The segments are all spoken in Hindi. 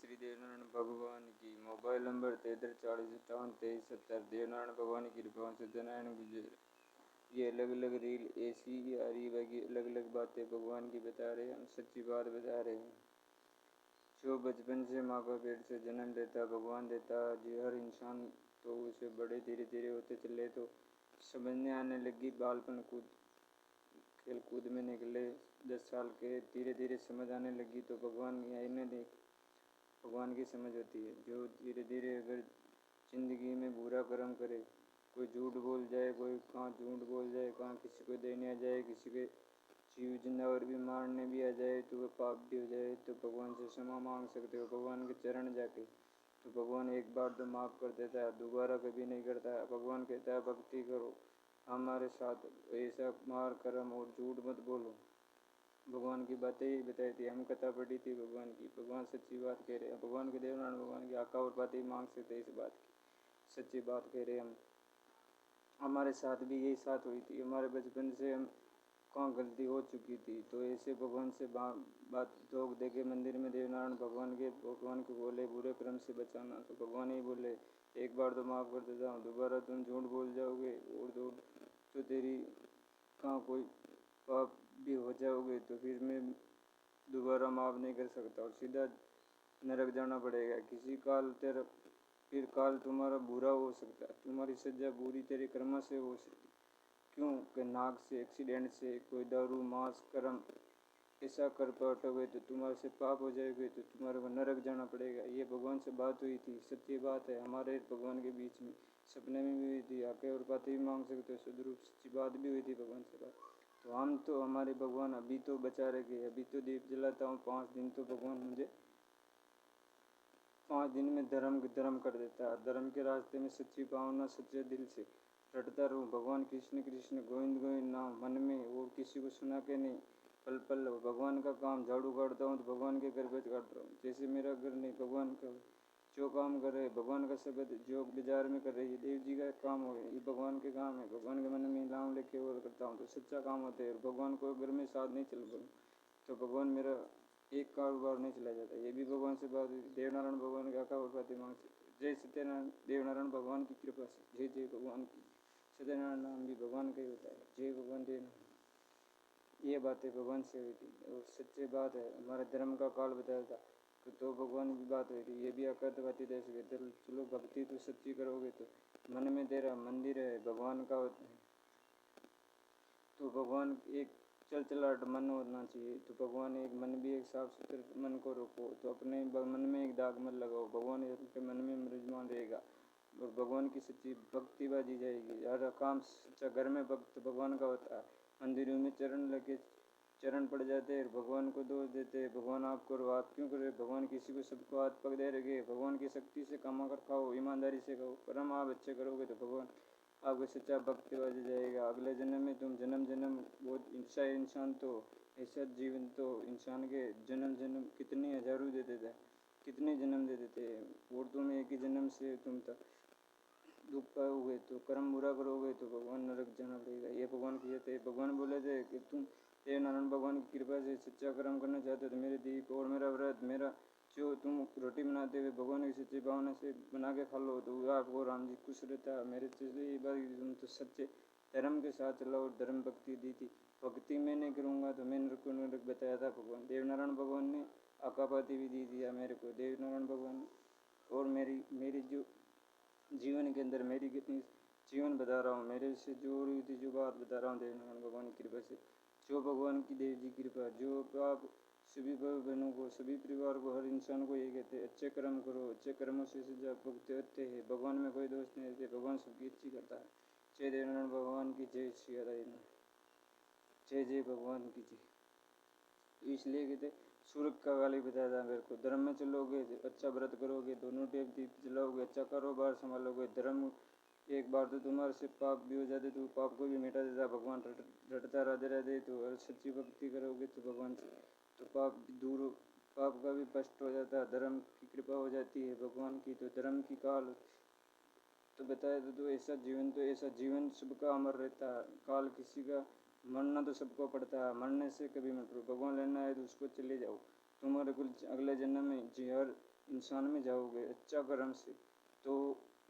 श्री देवनारायण भगवान की। Mobile number 7340572370। देवनारायण भगवान की कृपा से सत्यनारायण गुजर। ये अलग अलग रील ऐसी ही आ रही बाकी अलग अलग बातें भगवान की बता रहे हैं, हम सच्ची बात बता रहे हैं। जो बचपन से माँ का पेट से जन्म लेता भगवान देता जी हर इंसान, तो उसे बड़े धीरे धीरे होते चले तो समझने आने लगी। बालपन कूद खेल कूद में निकले 10 साल के, धीरे धीरे समझ आने लगी तो भगवान की आईने देख भगवान की समझ होती है। जो धीरे धीरे अगर ज़िंदगी में बुरा कर्म करे, कोई झूठ बोल जाए, कोई कहाँ झूठ बोल जाए, कहाँ किसी को देने आ जाए, किसी के जीव जिंदावर भी मारने भी आ जाए तो वह पाप भी हो जाए, तो भगवान से क्षमा मांग सकते हो भगवान के चरण जाके। तो भगवान एक बार तो माफ़ कर देता है, दोबारा कभी नहीं करता है। भगवान कहता है भक्ति करो हमारे साथ, ऐसा मार कर्म और झूठ मत बोलो। भगवान की बातें ही बताई थी, हम कथा पढ़ी थी भगवान की। भगवान सच्ची बात कह रहे हैं, भगवान के देवनारायण भगवान की आका और बातें ही मांग सकते इस बात की। सच्ची बात कह रहे हैं हम। हमारे साथ भी यही साथ हुई थी, हमारे बचपन से हम कहाँ गलती हो चुकी थी, तो ऐसे भगवान से बात रोक दे के मंदिर में देवनारायण भगवान को बोले बुरे क्रम से बचाना, तो भगवान ही बोले एक बार तो माफ़ कर देता हूँ, दोबारा तुम झूठ बोल जाओगे और तो तेरी कहाँ कोई पाप भी हो जाओगे तो फिर मैं दोबारा माफ़ नहीं कर सकता और सीधा नरक जाना पड़ेगा। किसी काल तेरा फिर काल तुम्हारा बुरा हो सकता है, तुम्हारी सजा बुरी तेरे कर्म से हो सकती। क्यों कि नाक से एक्सीडेंट से कोई दारू मांस कर्म ऐसा कर पाओगे तो तुम्हारे से पाप हो जाएगा, तो तुम्हारे को नरक जाना पड़ेगा। ये भगवान से बात हुई थी, सच्ची बात है हमारे भगवान के बीच में। सपने में भी हुई थी, आके और बातें भी मांग सकते हो सदरूप, सच्ची बात भी हुई थी भगवान से बात। तो हम तो हमारे भगवान अभी तो बचा रखे, अभी तो दीप जलाता हूँ 5 दिन, तो भगवान मुझे 5 दिन में धर्म कर देता है। धर्म के रास्ते में सच्ची भावना सच्चे दिल से रटता रहूँ भगवान कृष्ण कृष्ण गोविंद गोविंद नाम मन में, और किसी को सुना के नहीं। पल पल भगवान का काम, झाड़ू काटता हूँ तो भगवान के घर पे काट रहा हूँ, जैसे मेरा घर नहीं भगवान का। जो काम कर रहे भगवान का शब्द जो बाजार में कर रही है देव जी का काम हो, ये भगवान के काम है। भगवान के मन में नाम लेके और करता हूँ तो सच्चा काम होता है। और भगवान को घर में साथ नहीं चल पाऊँ तो भगवान मेरा एक कारोबार नहीं चला जाता। ये भी भगवान से बात हुई। देवनारायण भगवान का और बातें मांग सकते। जय सत्यनारायण देवनारायण भगवान की कृपा से, जय जय भगवान की। सत्यनारायण नाम भी भगवान का ही होता है। जय भगवान देवनारायण। ये बातें भगवान से हुई थी और सच्ची बात है। हमारे धर्म का काल बताया था तो भगवान की बात हुई थी। ये भी अकथ बातें दे सके चलो भक्ति तो सच्ची करोगे तो मन में तेरा मंदिर है भगवान का होता है, तो भगवान एक चलचलाहट मन होना चाहिए। तो भगवान एक मन भी एक साफ सुथरे मन को रखो, तो अपने मन में एक दाग मत लगाओ, भगवान के मन में विराजमान रहेगा और भगवान की सच्ची भक्ति बाजी जाएगी। हर काम सच्चा घर में भक्त भगवान का होता है। मंदिरों में चरण लगे चरण पड़ जाते हैं, भगवान को दोष देते हैं, भगवान आप करो आप क्यों करो। भगवान किसी को सबको हाथ पकड़े रखे, भगवान की शक्ति से कमा कर खाओ, ईमानदारी से खाओ, कर्म आप अच्छे करोगे तो भगवान आपको सच्चा भक्त बाजी जाएगा। अगले जन्म में तुम जन्म बहुत ऐसा इंसान तो ऐसा जीवन तो इंसान के जन्म कितने हजारों दे देता है, कितने जन्म दे देते हैं। और तुम एक ही जन्म से तुम तक दुख पाओगे तो कर्म बुरा करोगे तो भगवान नरक जाना पड़ेगा। ये भगवान कहते हैं। भगवान बोले थे कि तुम देवनारायण भगवान की कृपा से सच्चा कर्म करना चाहते हो तो मेरे दीप और मेरा व्रत, मेरा जो तुम रोटी बनाते हुए भगवान की सच्ची भावना से बना के खा लो तो आपको राम जी खुश रहता है। मेरे से ये बात तुम तो सच्चे धर्म के साथ चलो और धर्म भक्ति दी थी। भक्ति मैं नहीं करूँगा तो मैं नरक बताया था भगवान। देवनारायण भगवान ने आकापाती भी दी दिया मेरे को देवनारायण भगवान ने। और मेरी जो जीवन के अंदर मेरी कितनी जीवन बता रहा हूँ, मेरे से जो हुई थी जो बात बता रहा हूँ देवनारायण भगवान की कृपा से। जो भगवान की देव जी की कृपा, जो आप सभी भाई बहनों को सभी परिवार को हर इंसान को ये कहते हैं अच्छे कर्म करो, अच्छे कर्मों से सजा भुगते होते हैं। भगवान में कोई दोष नहीं रहते, भगवान सबकी अच्छी करता है। जय देवनारायण भगवान की जय, श्री हरि जय जय भगवान की जय। इसलिए कहते सूर्य का गाली बताया था मेरे को, धर्म में चलोगे अच्छा व्रत करोगे, दोनों टाइम दीप जलाओगे, अच्छा कारोबार संभालोगे, धर्म एक बार तो तुम्हारे से पाप भी हो जाते तो पाप को भी मिटा देता भगवान। रटता राधे राधे तो और सच्ची भक्ति करोगे तो भगवान तो पाप दूर पाप का भी कष्ट हो जाता है, धर्म की कृपा हो जाती है भगवान की। तो धर्म की काल तो बताया तो ऐसा जीवन सबका अमर रहता है। काल किसी का मरना तो सबको पड़ता है, मरने से कभी मत रो। भगवान लेना है तो उसको चले जाओ। तुम्हारे कुल अगले जन्म में हर इंसान में जाओगे अच्छा कर्म से तो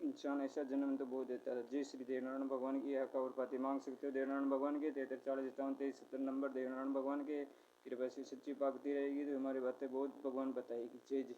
इंसान ऐसा जन्म तो बहुत देता है। जय श्री देवनारायण भगवान की आका और पाती मांग सकते हो देवनारायण भगवान के 43 40 57 23 70 नंबर देवनारायण भगवान के कृपा से सच्ची पाकती रहेगी तो हमारी बातें बहुत भगवान बताएगी। जय जी।